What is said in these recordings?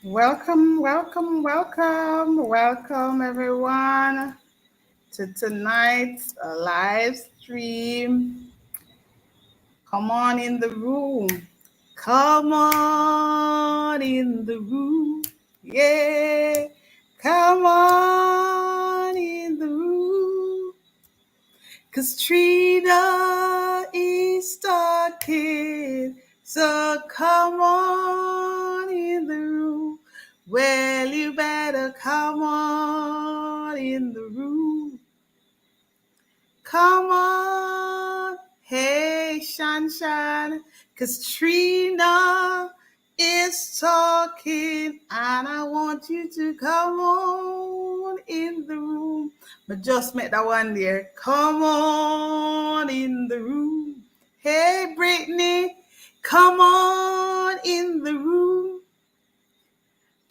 Welcome everyone to tonight's live stream. Come on in the room. Come on in the room. Yeah. Come on in the room. 'Cause Trina is talking. So come on in the room. Well, you better come on in the room. Come on. Hey, Shanshan. 'Cause Trina is talking, and I want you to come on in the room. But just make that one there. Come on in the room. Hey, Brittany, come on in the room.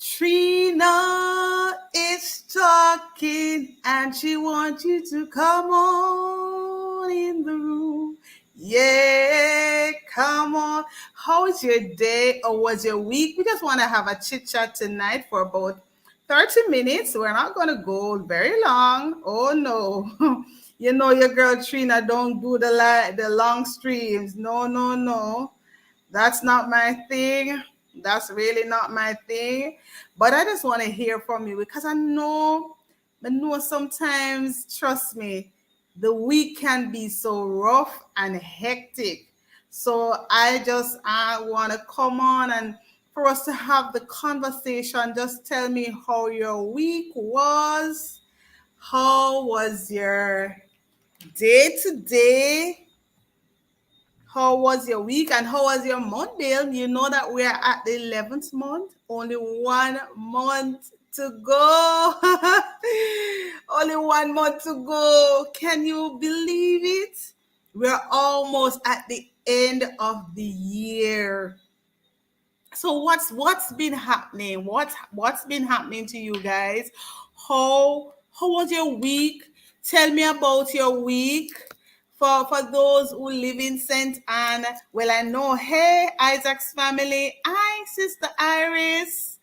Trina is talking and she wants you to come on in the room. Yeah, come on. How was your day or was your week? We just want to have a chit chat tonight for about 30 minutes. We're not going to go very long. Oh, no. You know your girl Trina don't do the long streams. No. That's not my thing. That's really not my thing. But I just want to hear from you because I know sometimes, trust me, the week can be so rough and hectic. So I want to come on and for us to have the conversation. Just tell me how your week was. How was your day today? How was your week and how was your month, Bill? You know that we are at the 11th month, only 1 month to go. Only 1 month to go. Can you believe it? We're almost at the end of the year. So what's been happening? What's been happening to you guys? How was your week? Tell me about your week. For those who live in St. Anne, well, I know. Hey, Isaac's family. Hi, Sister Iris.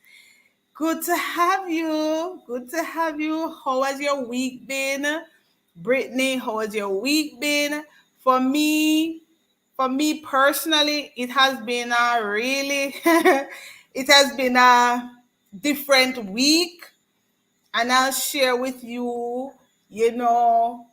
Good to have you. Good to have you. How has your week been? Brittany, how has your week been? For me, for me personally, it has been a really, it has been a different week, and I'll share with you. You know,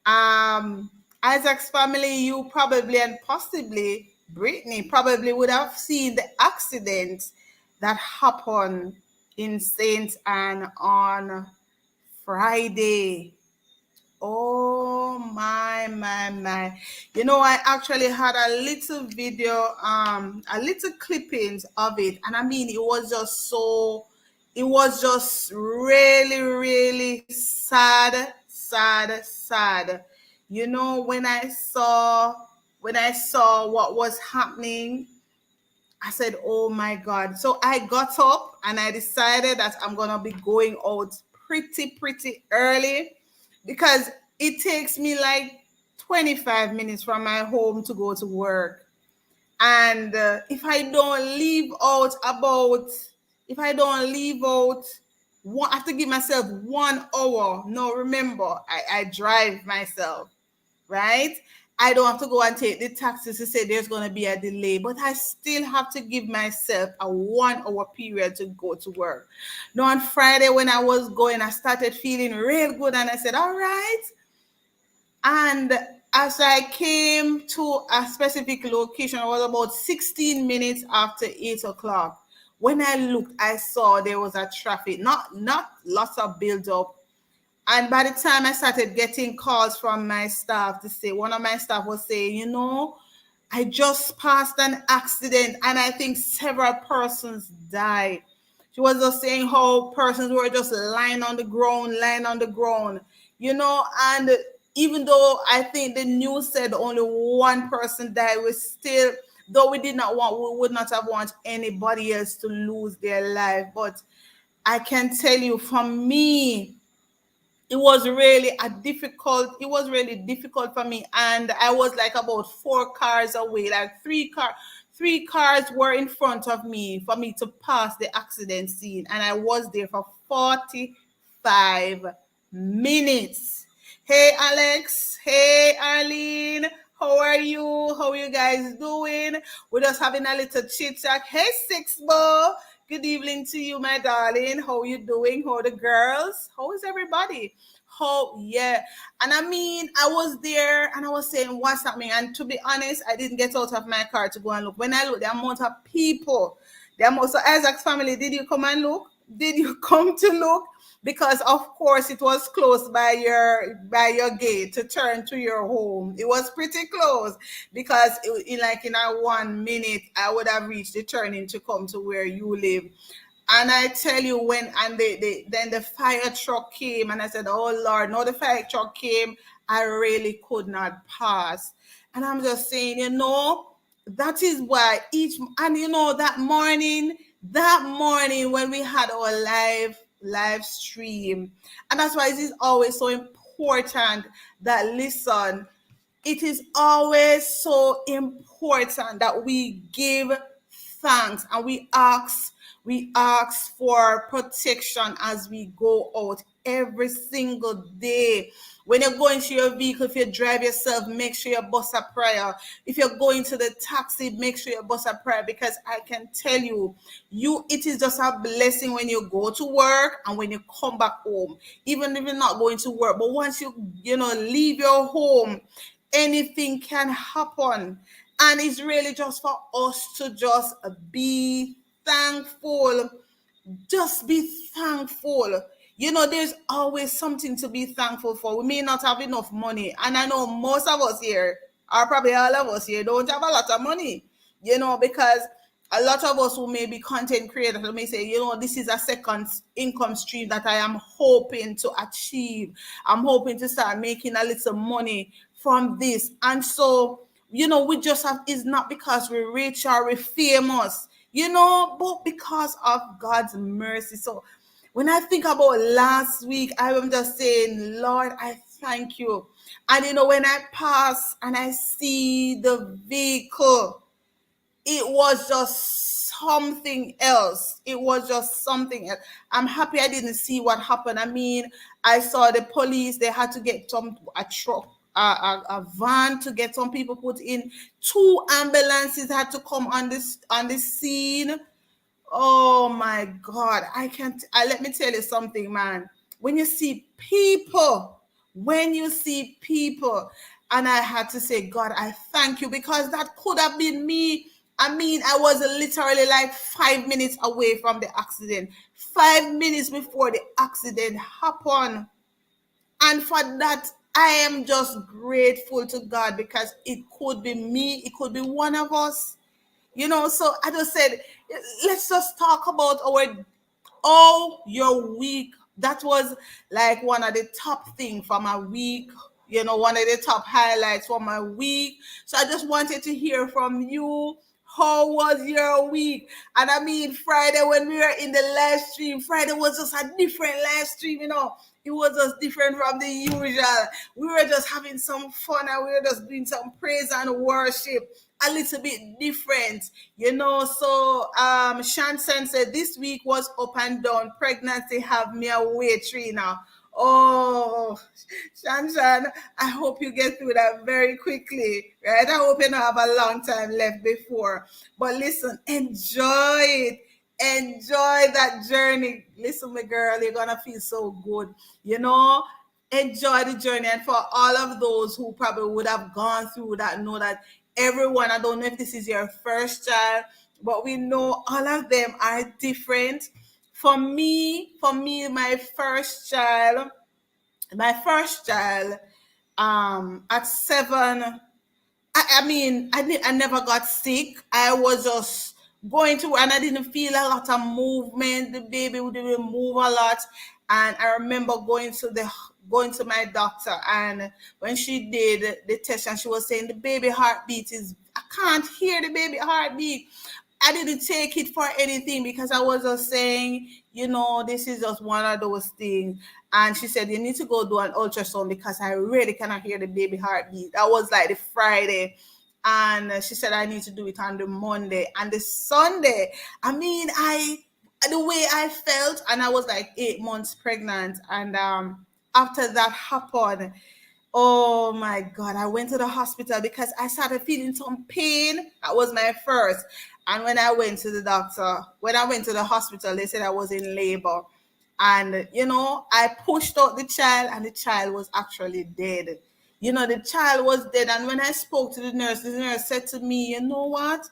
um, Isaac's family, you probably and possibly Brittany probably would have seen the accident that happened in Saint Anne on Friday. Oh my. You know, I actually had a little video, a little clippings of it, and I mean it was just really sad. You know, when I saw what was happening, I said, "Oh my God." So I got up and I decided that I'm gonna be going out pretty early because it takes me like 25 minutes from my home to go to work. And if I don't leave out, I have to give myself 1 hour. No, remember, I drive myself, right? I don't have to go and take the taxis to say there's going to be a delay, but I still have to give myself a 1 hour period to go to work. Now, on Friday, when I was going, I started feeling real good and I said, all right. And as I came to a specific location, it was about 16 minutes after 8 o'clock. When I looked, I saw there was a traffic, not lots of build up, and by the time I started getting calls from my staff to say, one of my staff was saying, you know, I just passed an accident and I think several persons died. She was just saying how persons were just lying on the ground, you know, and even though I think the news said only one person died, we still, though we would not have want anybody else to lose their life. But I can tell you, for me, it was really difficult for me, and I was like about 4 cars away, like Three cars were in front of me for me to pass the accident scene, and I was there for 45 minutes. Hey, Alex. Hey, Arlene. How are you? How are you guys doing? We're just having a little chit chat. Hey, Sixbo. Good evening to you, my darling. How are you doing? How are the girls? How is everybody? How, yeah. And I mean, I was there and I was saying, what's happening? And to be honest, I didn't get out of my car to go and look. When I look, the amount of people, the amount, so Isaac's family, did you come and look? Did you come to look? Because of course it was close by your gate to turn to your home. It was pretty close because in like in a 1 minute I would have reached the turning to come to where you live. And I tell you, when and then the fire truck came, and I said, "Oh Lord, no!" The fire truck came. I really could not pass, and I'm just saying, that is why each and that morning when we had our live stream, and that's why it is always so important that listen. It is always so important that we give thanks and we ask for protection as we go out every single day. When you're going to your vehicle, if you drive yourself, make sure you bust a prayer. If you're going to the taxi, make sure you bust a prayer, because I can tell you it is just a blessing when you go to work and when you come back home. Even if you're not going to work, but once you leave your home, anything can happen. And it's really just for us to just be thankful. Just be thankful. There's always something to be thankful for. We may not have enough money, and I know most of us here, or probably all of us here, don't have a lot of money, because a lot of us who may be content creators who may say, this is a second income stream that I am hoping to achieve. I'm hoping to start making a little money from this. And so, we just have, it's not because we're rich or we're famous, but because of God's mercy. So when I think about last week, I am just saying, Lord, I thank you. And when I pass and I see the vehicle, it was just something else. It was just something else. I'm happy I didn't see what happened. I mean, I saw the police, they had to get a truck, a van to get some people put in. Two ambulances had to come on this scene. Oh my God. Let me tell you something, man. When you see people, and I had to say, God, I thank you, because that could have been me. I mean, I was literally like 5 minutes away from the accident, 5 minutes before the accident happened. And for that, I am just grateful to God, because it could be me, it could be one of us. So I just said, let's just talk about your week. That was like one of the top things from my week, one of the top highlights from my week. So I just wanted to hear from you. How was your week? And I mean, Friday when we were in the live stream, Friday was just a different live stream. It was just different from the usual. We were just having some fun, and we were just doing some praise and worship, a little bit different. So Shanson said this week was up and down. Pregnancy have me away, Trina. Oh, Shanshan, I hope you get through that very quickly, right? I hope you don't have a long time left before. But listen, enjoy it. Enjoy that journey. Listen, my girl, you're gonna feel so good. Enjoy the journey. And for all of those who probably would have gone through that, know that everyone, I don't know if this is your first child, but we know all of them are different. For me, my first child, at 7, I never got sick. I was just going to, and I didn't feel a lot of movement. The baby didn't move a lot. And I remember going to my doctor, and when she did the test, and she was saying the baby heartbeat I can't hear the baby heartbeat. I didn't take it for anything, because I was just saying, this is just one of those things. And she said, you need to go do an ultrasound, because I really cannot hear the baby heartbeat. That was like the Friday. And she said I need to do it on the Monday and the Sunday. I mean, the way I felt, and I was like 8 months pregnant, and after that happened, oh my God, I went to the hospital because I started feeling some pain. That was my first. And when I went to the doctor, when I went to the hospital, they said I was in labor. And, I pushed out the child, and the child was actually dead. The child was dead. And when I spoke to the nurse said to me, you know what?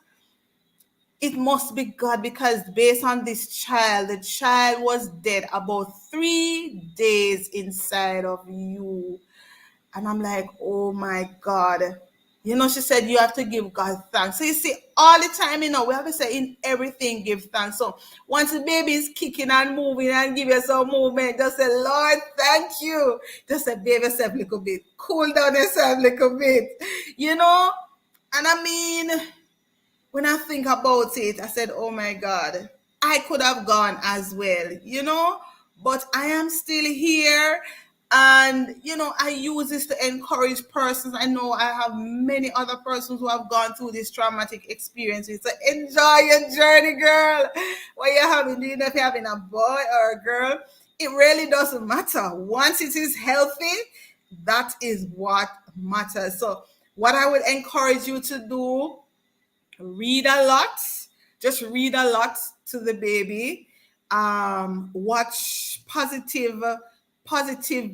It must be God, because based on this child, the child was dead about 3 days inside of you. And I'm like, oh my God. She said, you have to give God thanks. So you see, all the time, we have to say in everything, give thanks. So once the baby is kicking and moving and give you some movement, just say, Lord, thank you. Just say, behave yourself a little bit. Cool down yourself a little bit. And I mean, when I think about it, I said, oh my God, I could have gone as well, but I am still here. And, I use this to encourage persons. I know I have many other persons who have gone through this traumatic experiences. So enjoy your journey, girl. What you're having, if you're having a boy or a girl, it really doesn't matter. Once it is healthy, that is what matters. So what I would encourage you to do, read a lot. Just read a lot to the baby. Watch positive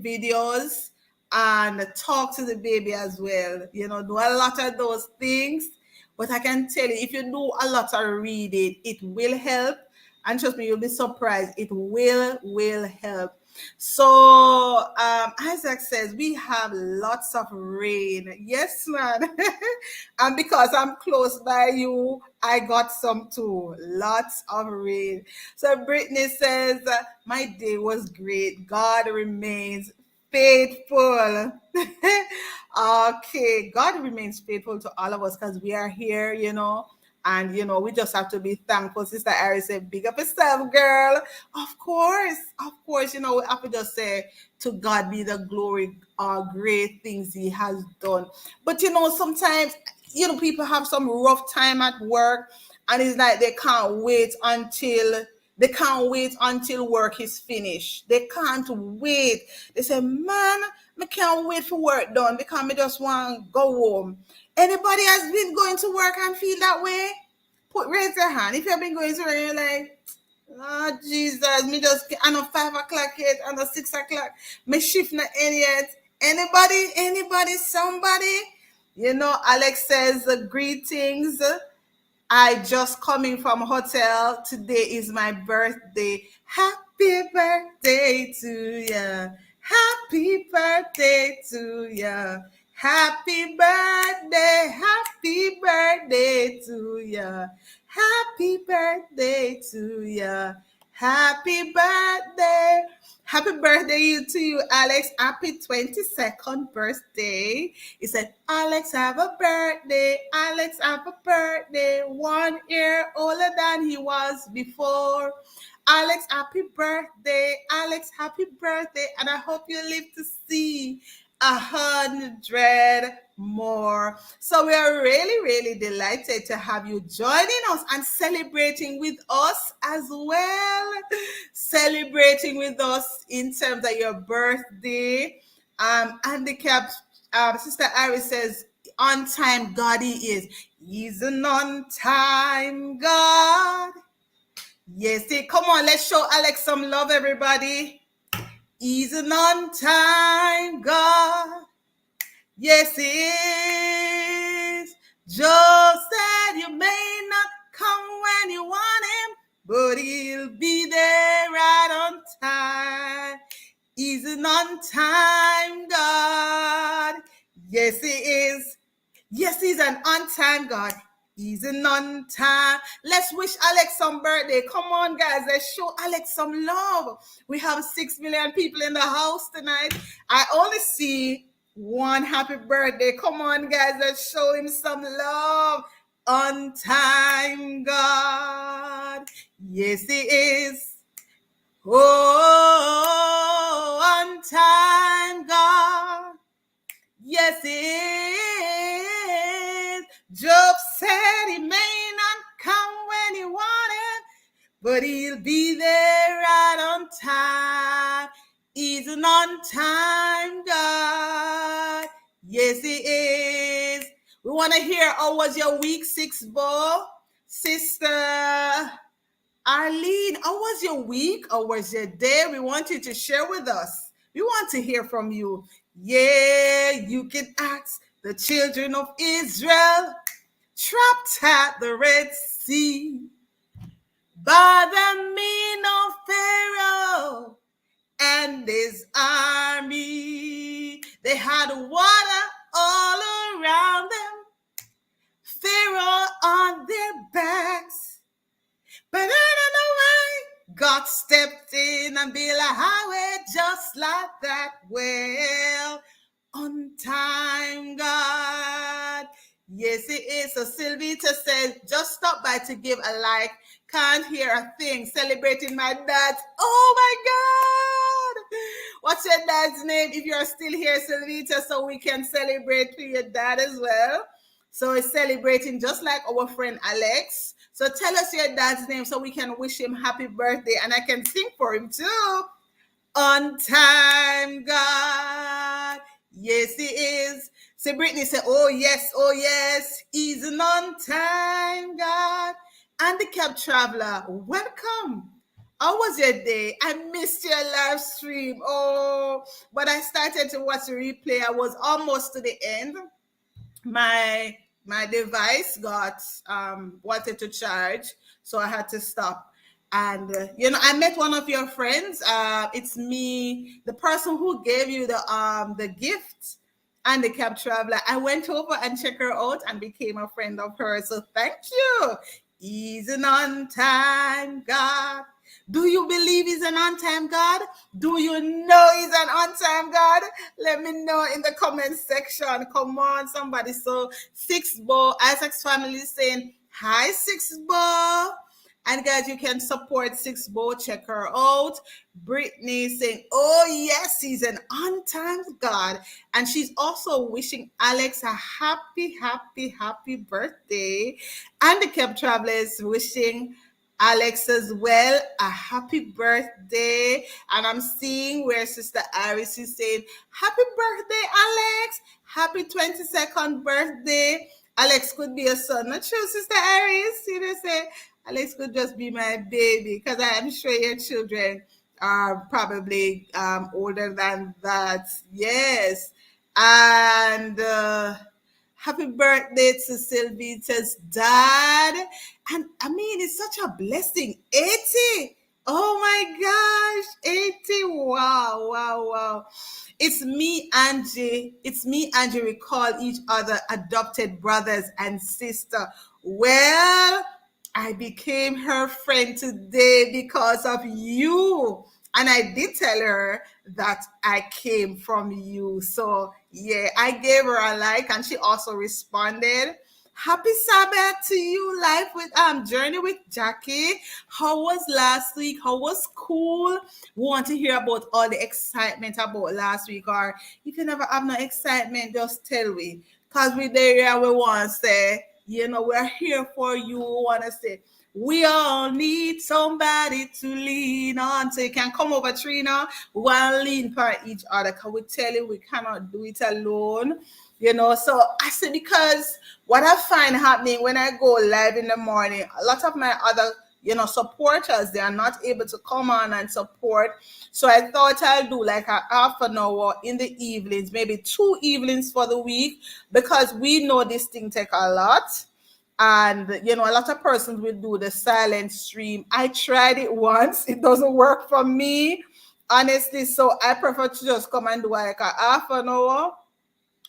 videos, and talk to the baby as well. Do a lot of those things. But I can tell you, if you do a lot of reading, it will help. And trust me, you'll be surprised. It will help. So Isaac says we have lots of rain. Yes, man. And because I'm close by you, I got some too. Lots of rain. So Brittany says, my day was great. God remains faithful. Okay, God remains faithful to all of us because we are here, and we just have to be thankful. Sister Ari said, big up yourself, girl. Of course, we have to just say, to God be the glory, great things he has done. But sometimes people have some rough time at work, and it's like they can't wait until work is finished. They can't wait. They say, man, I can't wait for work done because I just want to go home. Anybody has been going to work and feel that way? Raise your hand. If you've been going to work and you're like, oh, Jesus, me just, I know 5 o'clock yet, I know 6 o'clock. Me shift not end yet. Anybody, somebody? Alex says, greetings. I just coming from hotel. Today is my birthday. Happy birthday to ya. Happy birthday to ya. Happy birthday to ya. Happy birthday to ya. Happy birthday. Happy birthday to you, Alex. Happy 22nd birthday. He said, Alex, have a birthday. Alex, have a birthday. 1 year older than he was before. Alex, happy birthday. Alex, happy birthday. And I hope you live to see 100 more. So we are really, really delighted to have you joining us and celebrating with us as well. Celebrating with us in terms of your birthday. Handicapped, Sister Iris says, on time God he is. He's an on time God. Yes, come on, let's show Alex some love, everybody. He's an on time God. Yes, he is. Joe said you may not come when you want him, but he'll be there right on time. He's an on-time God. Yes, he is. Yes, he's an on-time God. He's an on-time. Let's wish Alex some birthday. Come on, guys. Let's show Alex some love. We have 6 million people in the house tonight. I only see one happy birthday. Come on, guys. Let's show him some love. On-time God. Yes, he is. Oh, on time, God. Yes, it is. but he'll be there right on time. He's an on-time God. Yes, he is. We want to hear, how was your week 6, Bo? Sister Arlene, how was your week? How was your day? We want you to share with us. We want to hear from you. Yeah, you can ask the children of Israel trapped at the Red Sea by the mean of Pharaoh and his army. They had water all around them, Pharaoh on their backs. But I don't know why God stepped in and built a highway just like that. Well, on time, God. Yes, it is. So Sylvita says, just stop by to give a like. Can't hear a thing. Celebrating my dad. Oh my God. What's your dad's name? If you're still here, Sylvita, so we can celebrate for your dad as well. So it's celebrating just like our friend Alex. So tell us your dad's name so we can wish him happy birthday and I can sing for him too. On time, God. Yes, he is. So Brittany said, oh yes, he's an on time, God. Handicapped traveler, welcome. How was your day? I missed your live stream. Oh, but I started to watch the replay. I was almost to the end. My device got wanted to charge, so I had to stop. And I met one of your friends. It's me, the person who gave you the gift and the cab traveler. I went over and checked her out and became a friend of hers. So thank you. He's an on time God. Do you believe he's an on-time God? Do you know he's an on-time God? Let me know in the comment section. Come on, somebody. So, Six Bo, Isaac's family is saying, hi, Six Bo. And guys, you can support Six Bo. Check her out. Brittany saying, oh, yes, he's an on-time God. And she's also wishing Alex a happy, happy, happy birthday. And the Cab Travelers wishing Alex as well, a happy birthday. And I'm seeing where Sister Iris is saying, happy birthday, Alex. Happy 22nd birthday. Alex could be a son. Not true, Sister Iris. You know, say, Alex could just be my baby because I'm sure your children are probably older than that. Yes. And happy birthday to Sylvita's dad. And I mean, it's such a blessing. 80. Oh my gosh. 80. Wow. It's me, Angie. It's me, Angie. We call each other adopted brothers and sister. Well, I became her friend today because of you. And I did tell her that I came from you. So, yeah, I gave her a like and she also responded. Happy Sabbath to you, life with Journey with Jackie. How was last week? How was school? We want to hear about all the excitement about last week. Or if you never have no excitement, just tell me. Because we there we want to say, we're here for you. We want to say, we all need somebody to lean on. So you can come over, Trina. We want to lean for each other. Because we tell you we cannot do it alone. So I said, because what I find happening when I go live in the morning, a lot of my other, supporters, they are not able to come on and support. So I thought I'll do like a half an hour in the evenings, maybe 2 evenings for the week, because we know this thing take a lot. And, a lot of persons will do the silent stream. I tried it once. It doesn't work for me, honestly. So I prefer to just come and do like a half an hour.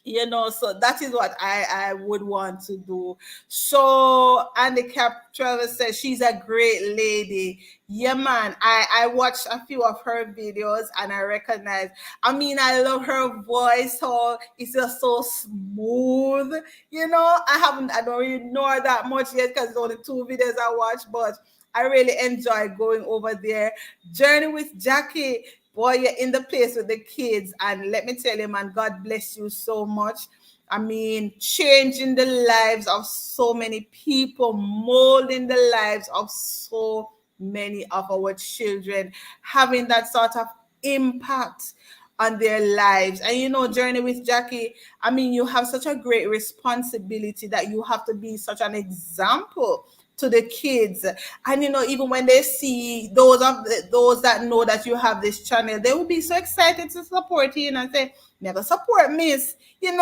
So that is what I would want to do. So, and the Cab Traveler says she's a great lady. Yeah, man. I watched a few of her videos and I recognize. I mean, I love her voice. So it's just so smooth. I don't really know her that much yet because it's only 2 videos I watched, but I really enjoy going over there. Journey with Jackie. Boy, you're in the place with the kids. And let me tell you, man, God bless you so much. I mean, changing the lives of so many people, molding the lives of so many of our children, having that sort of impact on their lives. And Journey with Jackie, I mean, you have such a great responsibility that you have to be such an example to the kids. And even when they see those that know that you have this channel, they will be so excited to support you and say, never support miss, and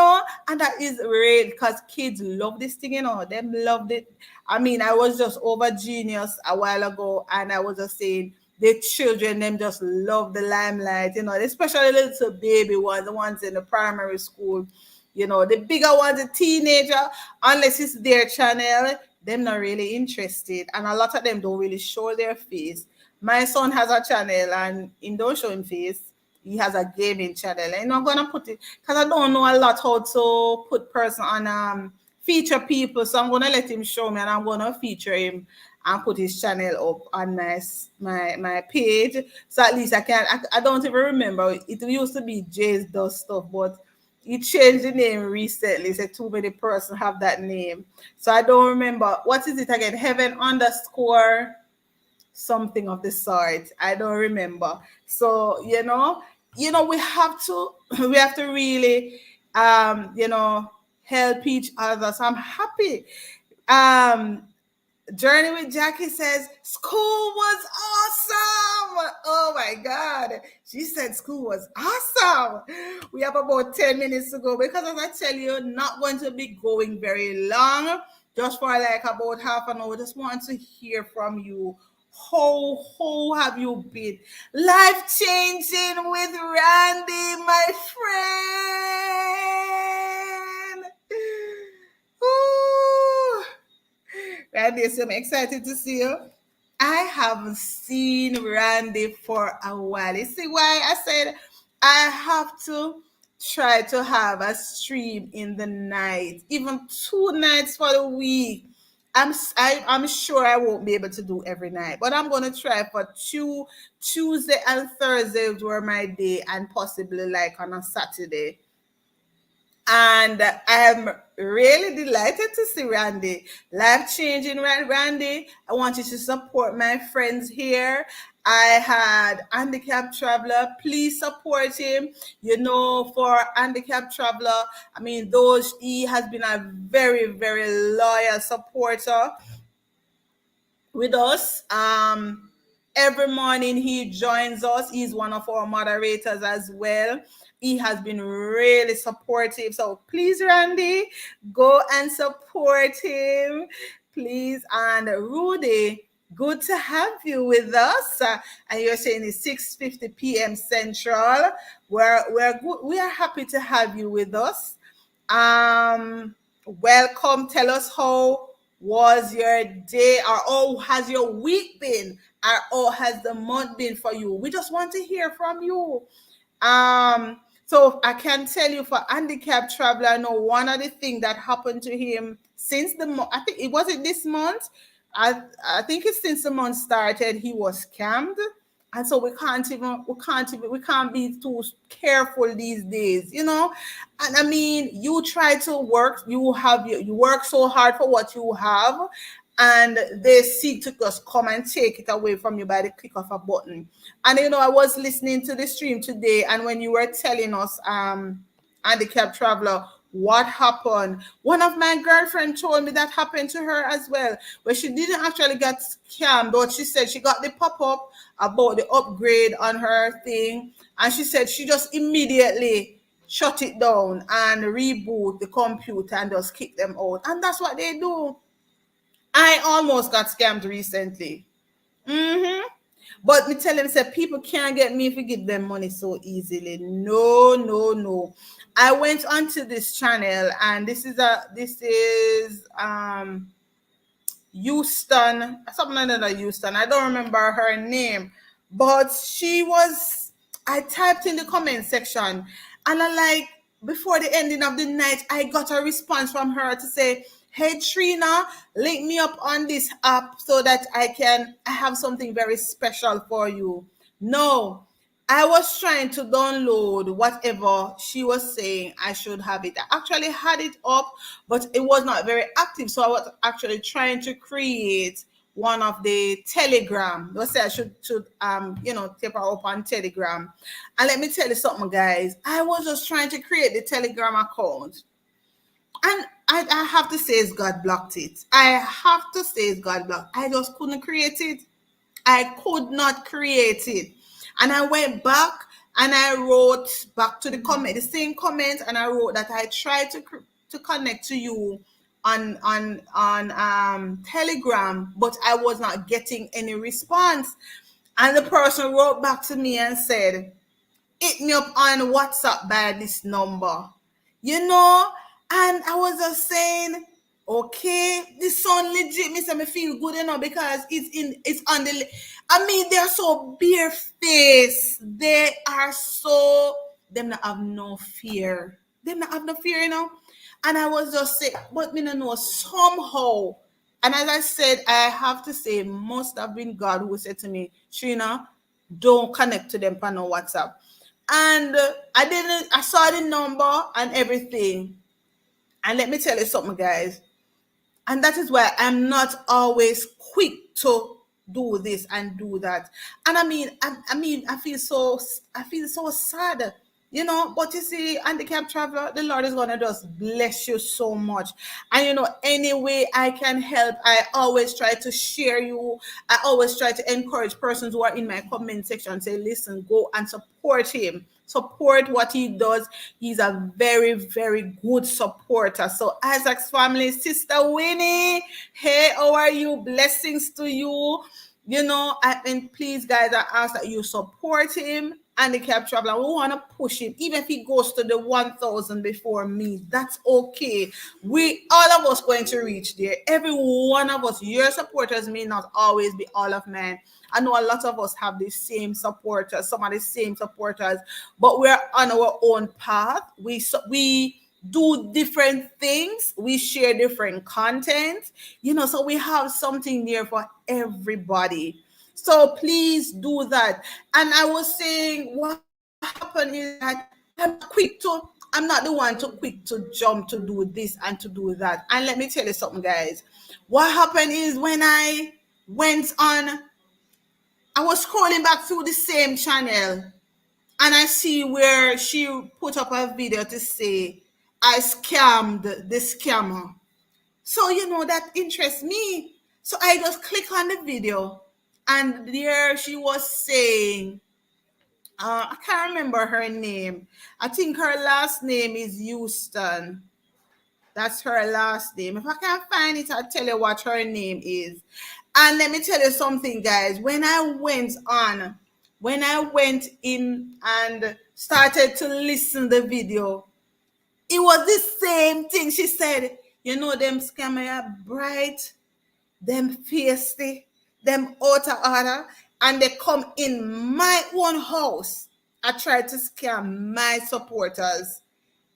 that is great because kids love this thing, them loved it. I mean, I was just over Genius a while ago, and I was just saying the children them just love the limelight, especially the little baby ones, the ones in the primary school. The bigger ones, the teenager, unless it's their channel, them not really interested. And a lot of them don't really show their face. My son has a channel and he don't show him face. He has a gaming channel. And I'm gonna put it because I don't know a lot how to put person on feature people. So I'm gonna let him show me and I'm gonna feature him and put his channel up on my page. So at least I don't even remember. It used to be Jay's Does Stuff, but he changed the name recently. Said too many person have that name. So I don't remember. What is it again? Heaven underscore something of the sort. I don't remember. So we have to we have to really help each other. So I'm happy. Journey with Jackie says school was awesome. Oh my God. She said school was awesome. We have about 10 minutes to go because, as I tell you, not going to be going very long, just for like about half an hour. Just want to hear from you. How have you been? Life changing with Randy, my friend. Ooh. Randy, so I'm excited to see you. I haven't seen Randy for a while. You see why I said I have to try to have a stream in the night, even 2 nights for the week. I'm sure I won't be able to do every night, but I'm gonna try for Tuesday and Thursdays were my day, and possibly like on a Saturday. And I am really delighted to see Randy. Life changing, Randy. I want you to support my friends here. I had Handicap Traveler. Please support him. For Handicap Traveler, I mean, he has been a very, very loyal supporter with us. Every morning he joins us. He's one of our moderators as well. He has been really supportive. So please, Randy, go and support him, please. And Rudy, good to have you with us. And you're saying it's 6:50 p.m. Central. We're good. We are happy to have you with us. Welcome. Tell us how was your day, or how has your week been, or how has the month been for you? We just want to hear from you. So I can tell you for Handicap Traveler, I know one of the things that happened to him since I think it wasn't this month. I think it's since the month started, he was scammed. And so we can't be too careful these days, And I mean, you try to work, you work so hard for what you have, and they seek to just come and take it away from you by the click of a button. And I was listening to the stream today, and when you were telling us, Handicap Traveler, what happened, one of my girlfriends told me that happened to her as well, where she didn't actually get scammed, but she said she got the pop-up about the upgrade on her thing, and she said she just immediately shut it down and reboot the computer and just kick them out. And that's what they do. I almost got scammed recently. But me tell them, say, people can't get me if you give them money so easily. No, no, no. I went onto this channel, and this is Houston, something like that, Houston. I don't remember her name, but I typed in the comment section, and I like, before the ending of the night, I got a response from her to say, hey Trina, link me up on this app so that I have something very special for you. No, I was trying to download whatever she was saying I should have it. I actually had it up, but it was not very active. So I was actually trying to create one of the Telegram. They say I should tip her up on Telegram. And let me tell you something, guys. I was just trying to create the Telegram account. And I have to say God blocked it. I have to say God blocked. I just couldn't create it. I could not create it. And I went back and I wrote back to the comment, the same comment, and I wrote that I tried to connect to you on Telegram, but I was not getting any response. And the person wrote back to me and said, hit me up on WhatsApp by this number. And I was just saying, okay, this sound legit. Me feel good enough because it's on the. I mean, they're so barefaced. They are so. Them not have no fear. Them not have no fear, And I was just saying, but me no know somehow. And as I said, I have to say, must have been God who said to me, Trina, don't connect to them on no WhatsApp. And I saw the number and everything. And let me tell you something, guys. And that is why I'm not always quick to do this and do that. And I feel so sad, but you see, Handicap Traveler, the Lord is gonna just bless you so much. And any way I can help, I always try to share you. I always try to encourage persons who are in my comment section, say, listen, go and support him. Support what he does. He's a very, very good supporter. So Isaac's family, Sister Winnie, hey, how are you? Blessings to you. Please, guys, I ask that you support him. Handicap Traveler, we want to push him, even if he goes to the 1,000 before me, that's okay. We all of us going to reach there. Every one of us, your supporters may not always be all of mine. I know a lot of us have the same supporters, some of the same supporters, but we're on our own path. We do different things. We share different content, so we have something there for everybody. So please do that. And I was saying, what happened is that I'm not the one too quick to jump to do this and to do that. And let me tell you something, guys. What happened is when I went on, I was scrolling back through the same channel and I see where she put up a video to say, I scammed the scammer. So, that interests me. So I just click on the video. And there she was saying, I can't remember her name. I think her last name is Houston. That's her last name. If I can't find it, I'll tell you what her name is. And let me tell you something, guys. When I went in and started to listen to the video, it was the same thing. She said, them scammer are bright, them feisty, them out of order, and they come in my own house. I tried to scam my supporters.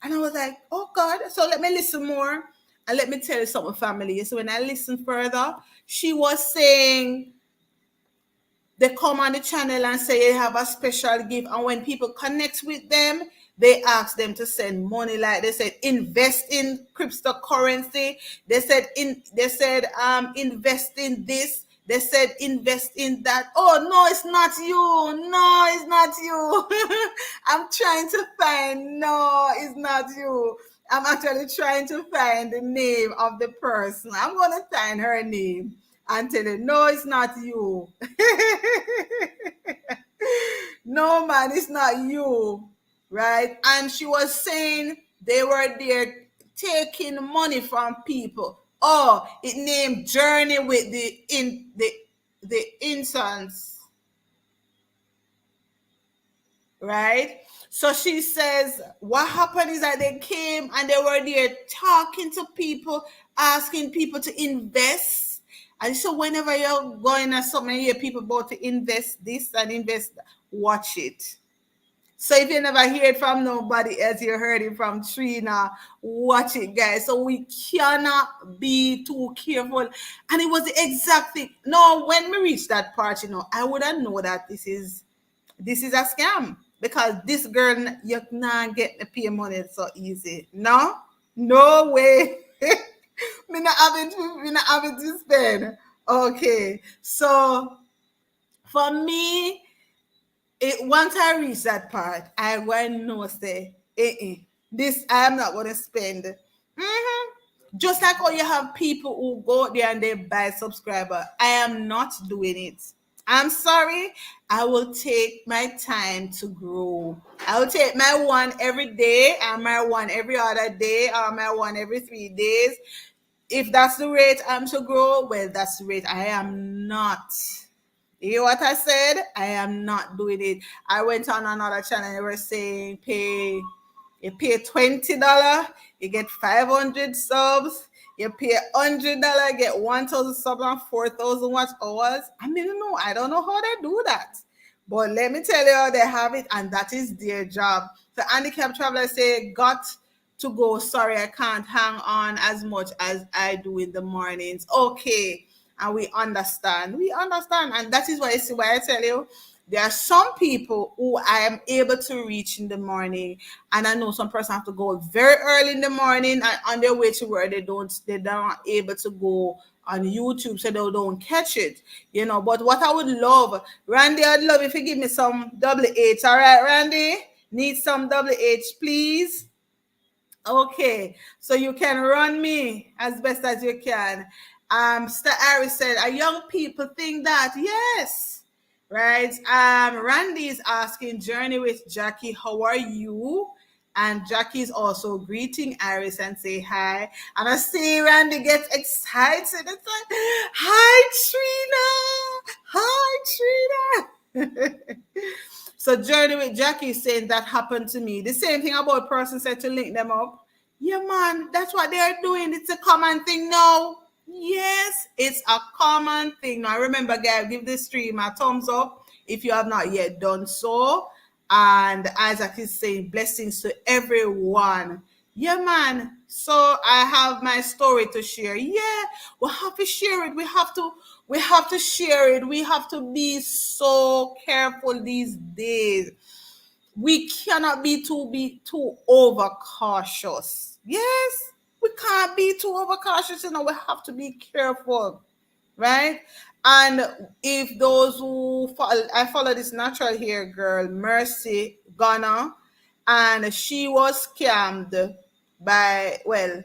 And I was like, oh God, so let me listen more. And let me tell you something, family. So when I listened further, she was saying they come on the channel and say they have a special gift. And when people connect with them, they ask them to send money. Like they said, invest in cryptocurrency. They said invest in this. They said invest in that. Oh no, it's not you. No, it's not you. I'm trying to find. No, it's not you. I'm actually trying to find the name of the person. I'm gonna find her name and tell her, no, it's not you. No, man, it's not you. Right? And she was saying they were there taking money from people. Oh, it named Journey with the incense. Right? So she says what happened is that they came and they were there talking to people, asking people to invest. And so whenever you're going at something, you hear people about to invest this and invest that, watch it. So if you never hear it from nobody else, you heard it from Trina, watch it, guys. So we cannot be too careful. And it was the exact thing. No, when we reached that part, I wouldn't know that this is a scam. Because this girl, you not get the pay money so easy. No way. Me not having to spend. Okay, so for me, once I reach that part, I going to know say, this I am not going to spend. Mhm. Just like how you have people who go there and they buy subscriber, I am not doing it. I'm sorry. I will take my time to grow. I will take my one every day and my one every other day or my one every 3 days. If that's the rate I'm to grow, well, that's the rate. I am not. You hear what I said? I am not doing it. I went on another channel and they were saying you pay $20, you get 500 subs. You pay $100, get 1,000 subs and 4,000 watch hours. I mean, no, I don't know how they do that. But let me tell you how they have it, and that is their job. The handicapped traveler say, got to go. Sorry, I can't hang on as much as I do in the mornings. Okay. And we understand. We understand. And that is why I see why I tell you there are some people who I am able to reach in the morning. And I know some person have to go very early in the morning and on their way to where they're not able to go on YouTube so they don't catch it. But what I would love, Randy, I'd love if you give me some double H. All right, Randy? Need some double H, please. Okay, so you can run me as best as you can. Mr. Harris said, "Are young people think that?" Yes, right. Randy is asking, "Journey with Jackie, how are you?" And Jackie is also greeting Iris and say hi. And I see Randy gets excited. It's like, "Hi, Trina! Hi, Trina!" So Journey with Jackie is saying that happened to me. The same thing about person said to link them up. Yeah, man, that's what they're doing. It's a common thing now. Yes, it's a common thing. Now remember, guys, give this stream a thumbs up if you have not yet done so. And Isaac is saying blessings to everyone. Yeah, man. So I have my story to share. Yeah, we have to share it. We have to share it. We have to be so careful these days. We cannot be too overcautious. Yes, we can't be too overcautious. We have to be careful, right? And if those who follow, I follow this natural hair girl, Mercy Ghana, and she was scammed by, well,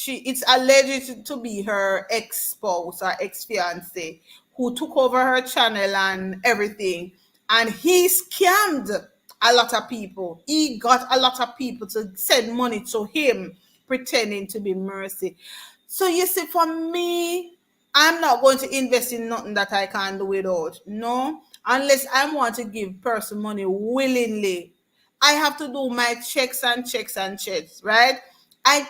it's alleged to be her ex-spouse or ex-fiance who took over her channel and everything, and he scammed a lot of people. He got a lot of people to send money to him pretending to be Mercy. So you see, for me, I'm not going to invest in nothing that I can't do without. No, unless I want to give person money willingly. I have to do my checks and checks and checks, right?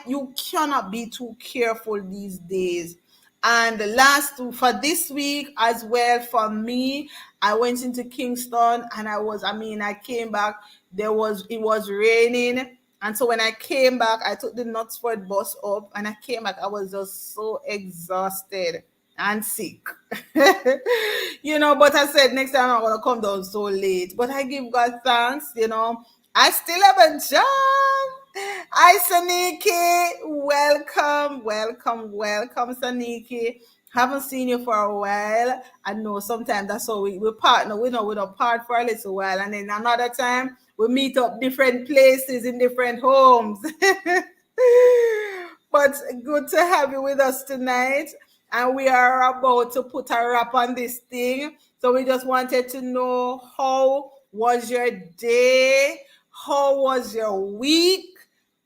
You cannot be too careful these days. And the last for this week as well, for me, I went into Kingston and I came back. It was raining. And so when I came back, I took the Knutsford bus up and I came back. I was just so exhausted and sick. But I said next time I'm gonna come down so late. But I give God thanks. I still have a job. Hi, Saniki. Welcome, welcome, welcome, Saniki. Haven't seen you for a while. I know sometimes that's how we partner. We know we don't part for a little while, and then another time we meet up different places in different homes. But good to have you with us tonight. And we are about to put a wrap on this thing. So we just wanted to know, how was your day? How was your week?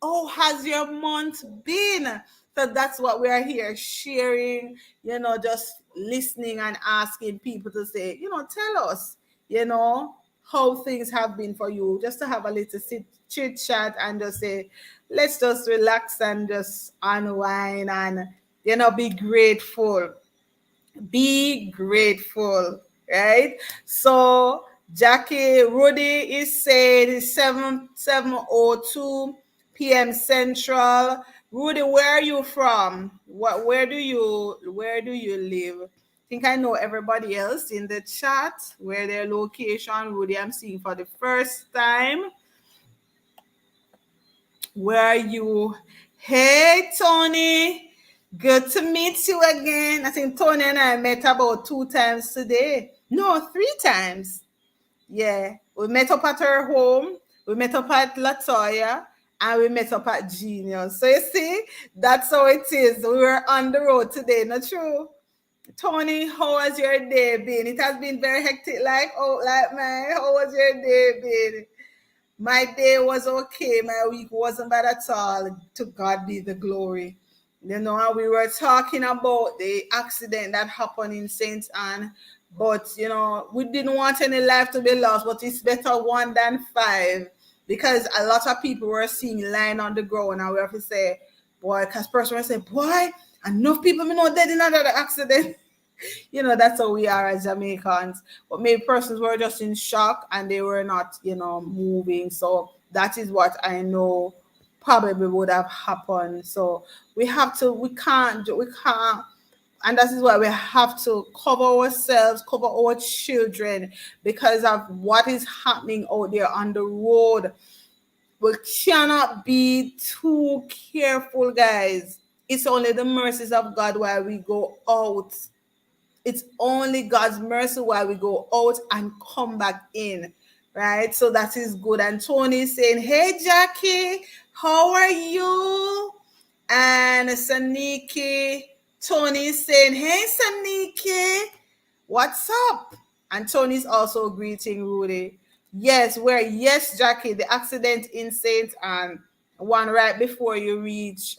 How has your month been? So that's what we are here sharing, just listening and asking people to say, tell us, how things have been for you, just to have a little chit chat and just say, let's just relax and just unwind and, be grateful. Be grateful, right? So Jackie Rudy is saying it's 7:02 p.m. Central. Rudy, where are you from? Where do you live? I think I know everybody else in the chat where their location. Rudy, I'm seeing for the first time. Where are you? Hey, Tony. Good to meet you again. I think Tony and I met about 2 times today. No, 3 times. Yeah. We met up at her home, we met up at Latoya, and we met up at Genius. So you see, that's how it is. We were on the road today, not true? Tony, how has your day been? It has been very hectic, like man. How was your day been? My day was okay. My week wasn't bad at all. To God be the glory. You know, we were talking about the accident that happened in St. Anne, but you know, we didn't want any life to be lost, but it's better one than five because a lot of people were seeing lying on the ground, and we have to say, boy, because person will say, boy, enough people me know dead in another accident. You know, that's how we are as Jamaicans. But maybe persons were just in shock and they were not, you know, moving. So that is what I know probably would have happened. So we can't, and that is why we have to cover ourselves, cover our children because of what is happening out there on the road. We cannot be too careful, guys. It's only the mercies of God while we go out. It's only God's mercy why we go out and come back in, right? So that is good. And Tony is saying, "Hey Jackie, how are you?" And Saniki, Tony is saying, "Hey Saniki, what's up?" And Tony's also greeting Rudy. Yes, Jackie, the accident in Saint Anne, one right before you reach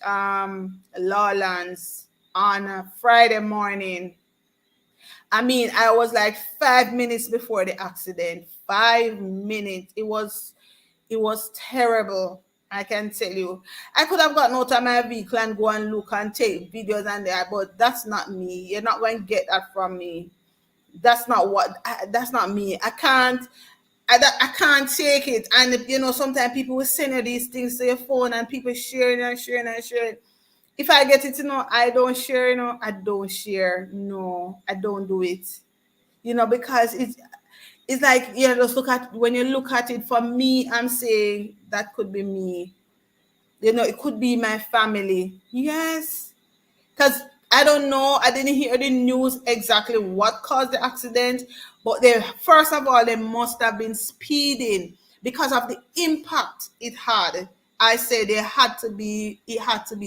Lawlands on a Friday morning. I mean, I was like 5 minutes before the accident. 5 minutes. It was terrible. I can tell you. I could have gotten out of my vehicle and go and look and take videos and that, but that's not me. You're not going to get that from me. That's not me. I can't take it. And you know, sometimes people will send you these things to your phone and people sharing and sharing and sharing. If I get it, I don't share, I don't share. No, I don't do it. Because it's like, just look at when you look at it, for me, I'm saying that could be me. It could be my family. Yes. Because I don't know, I didn't hear the news exactly what caused the accident, but they first of all they must have been speeding because of the impact it had. I say it had to be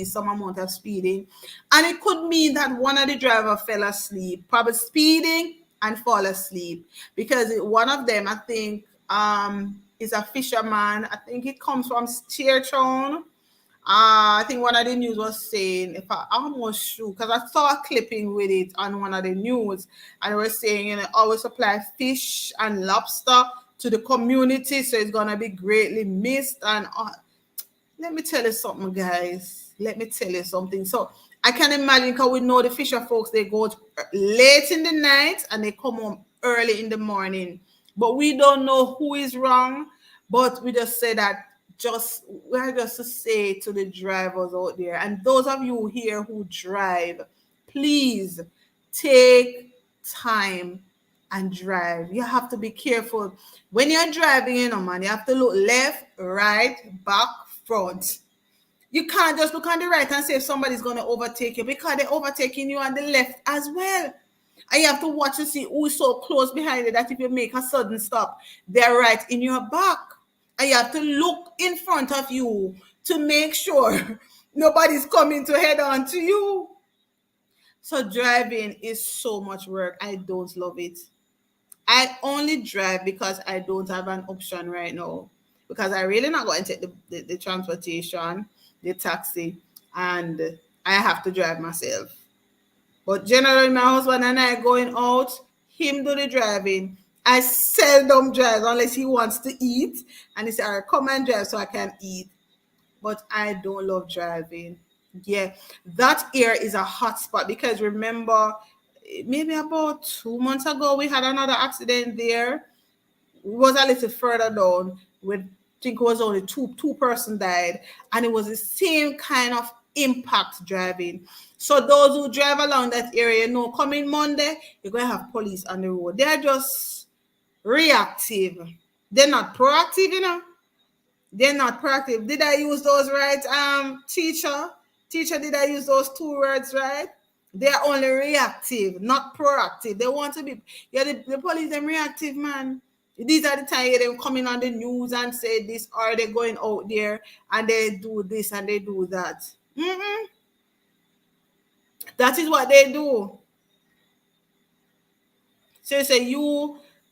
some amount of speeding, and it could mean that one of the driver fell asleep, probably speeding and fall asleep because one of them, I think, is a fisherman. I think it comes from Steertown. I think one of the news was saying, if I almost sure, because I saw a clipping with it on one of the news, and they were saying, always supply fish and lobster to the community, so it's gonna be greatly missed. And let me tell you something, guys. Let me tell you something. So I can imagine, because we know the fisher folks, they go late in the night and they come home early in the morning. But we don't know who is wrong. But we just say that we're just to say to the drivers out there, and those of you here who drive, please take time and drive. You have to be careful when you're driving, man. You have to look left, right, back, front. You can't just look on the right and say if somebody's going to overtake you, because they're overtaking you on the left as well. And you have to watch to see who's so close behind you that if you make a sudden stop, they're right in your back. And you have to look in front of you to make sure nobody's coming to head on to you. So driving is so much work. I don't love it. I only drive because I don't have an option right now. Because I really not going to take the transportation, the taxi, and I have to drive myself. But generally, my husband and I going out, him do the driving. I seldom drive unless he wants to eat, and he said, "All right, come and drive so I can eat." But I don't love driving. Yeah, that here is a hot spot because remember, maybe about 2 months ago, we had another accident there. It was a little further down. With I think it was only two person died, and it was the same kind of impact driving. So those who drive along that area, coming Monday, you're gonna have police on the road. They're just reactive. They're not proactive. They're not proactive. Did I use those right, teacher? Teacher, did I use those two words right? They are only reactive, not proactive. They want to be, yeah, the police, them reactive, man. These are the time they coming on the news and say this, or they going out there and they do this and they do that. Mm-mm. That is what they do. So you say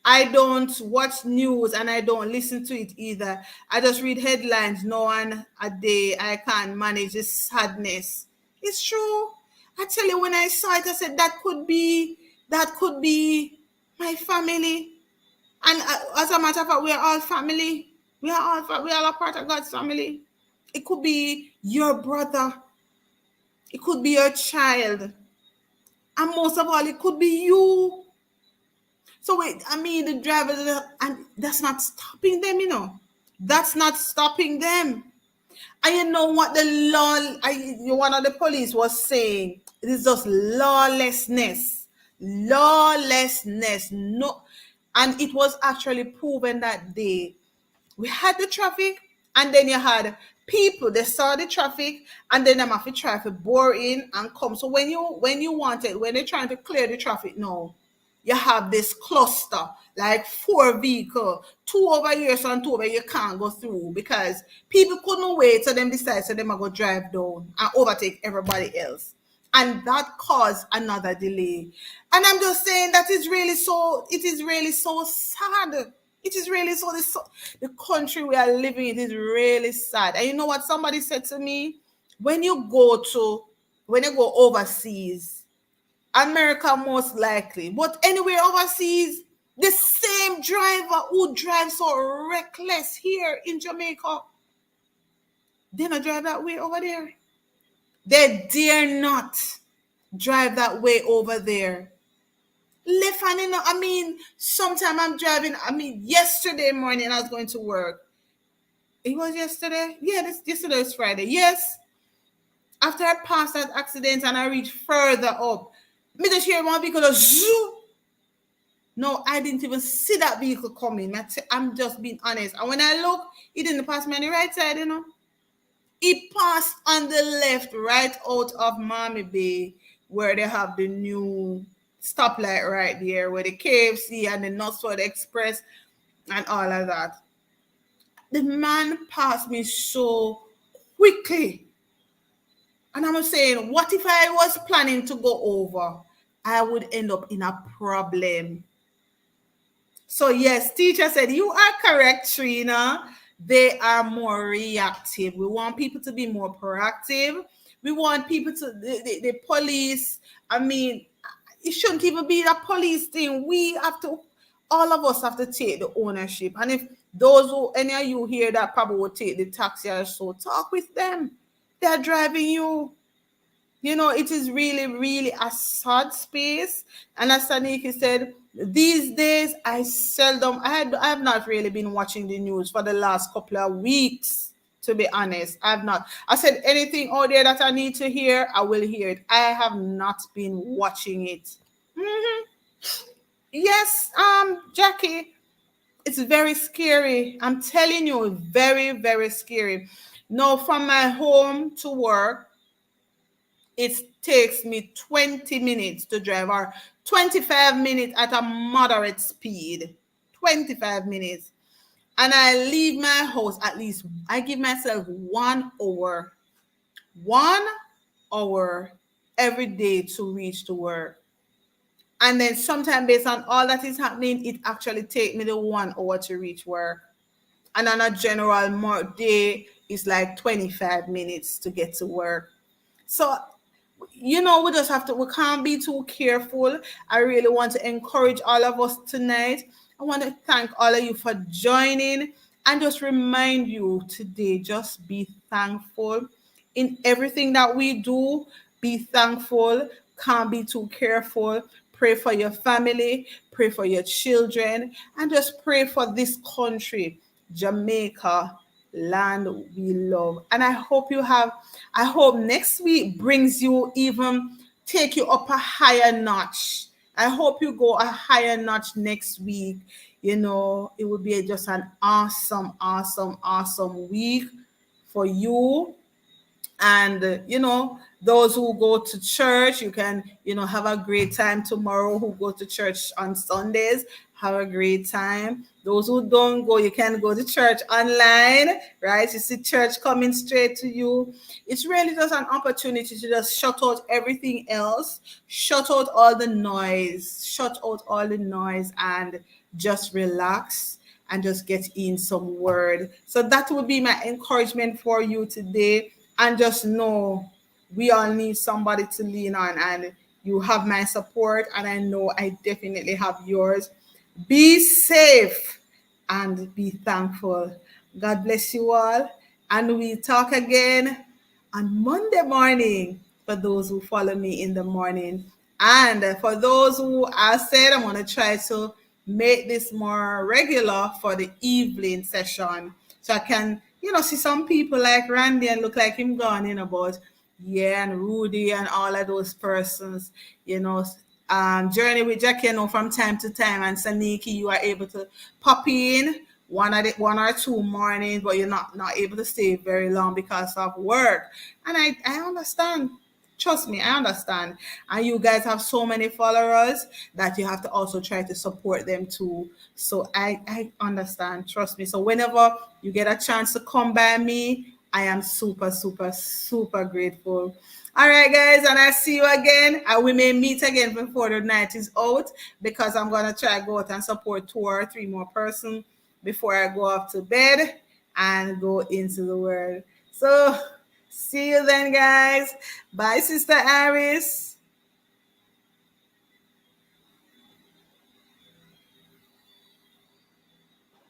I don't watch news and I don't listen to it either. I just read headlines. No one a day I can't manage this sadness. It's true. I tell you, when I saw it, I said that could be my family. And as a matter of fact, we are all family. We are all a part of God's family. It could be your brother. It could be your child. And most of all, it could be you. So wait, I mean, the drivers, and that's not stopping them, you know. That's not stopping them. And you know what the one of the police was saying? It is just lawlessness. Lawlessness. No. And it was actually proven that we had the traffic, and then you had people, they saw the traffic, and then them have to try to bore in and come. So when they're trying to clear the traffic now, you have this cluster, like 4 vehicles, 2 over here, so and 2 over here, you can't go through because people couldn't wait, so them decide, so them are going to drive down and overtake everybody else. And that caused another delay. And I'm just saying that it is really so sad. It is really the country we are living in is really sad. And you know what somebody said to me? When you go overseas, America most likely, but anywhere overseas, the same driver who drives so reckless here in Jamaica, they not drive that way over there. They dare not drive that way over there. Left hand, you know, I mean, sometime I'm driving. I mean, yesterday morning I was going to work. It was yesterday? Yeah, yesterday was Friday. Yes. After I passed that accident and I reached further up, me just hear one vehicle zoom. No, I didn't even see that vehicle coming. I'm just being honest. And when I look, it didn't pass me on the right side, you know. It passed on the left, right out of Miami Bay, where they have the new stoplight right there, where the KFC and the Northwood Express and all of that. The man passed me so quickly. And I'm saying, what if I was planning to go over? I would end up in a problem. So yes, teacher said, you are correct, Trina. They are more reactive. We want people to be more proactive. We want people to, the police, I mean, it shouldn't even be a police thing. All of us have to take the ownership. And if any of you here that probably will take the taxi or so, talk with them. They're driving you. You know, it is really, really a sad space. And as Saniki said, these days I have not really been watching the news for the last couple of weeks, to be honest. I've not. I said anything out there that I need to hear, I will hear it. I have not been watching it. Mm-hmm. Yes, Jackie, it's very scary. I'm telling you, very, very scary. No, from my home to work, it takes me 20 minutes to drive, or 25 minutes at a moderate speed. 25 minutes. And I leave my house at least, I give myself 1 hour. 1 hour every day to reach to work. And then sometimes based on all that is happening, it actually takes me the 1 hour to reach work. And on a general day, it's like 25 minutes to get to work. So, you know, we can't be too careful. I really want to encourage all of us tonight. I want to thank all of you for joining and just remind you today, just be thankful in everything that we do. Be thankful. Can't be too careful. Pray for your family, pray for your children, and just pray for this country, Jamaica, land we love. And I hope next week brings you take you up a higher notch. I hope you go a higher notch next week. You know, it will be just an awesome, awesome, awesome week for you. And those who go to church, you can have a great time tomorrow. Who go to church on Sundays, have a great time. Those who don't go, you can go to church online, right? You see church coming straight to you. It's really just an opportunity to just shut out everything else, shut out all the noise, and just relax and just get in some word. So that would be my encouragement for you today. And just know we all need somebody to lean on, and you have my support, and I know I definitely have yours. Be safe and be thankful. God bless you all, and we talk again on Monday morning for those who follow me in the morning. And for those who I said, I'm going to try to make this more regular for the evening session. So I can, see some people like Randy and look like him gone, but yeah, and Rudy and all of those persons, Journey with Jackie, from time to time, and Saniki, you are able to pop in one or two mornings, but you're not able to stay very long because of work. And I understand. Trust me, I understand. And you guys have so many followers that you have to also try to support them too. So I understand. Trust me. So whenever you get a chance to come by me, I am super, super, super grateful. All right, guys, and I see you again. And we may meet again before the night is out, because I'm gonna try go out and support 2 or 3 more persons before I go off to bed and go into the world. So see you then, guys. Bye, Sister Iris.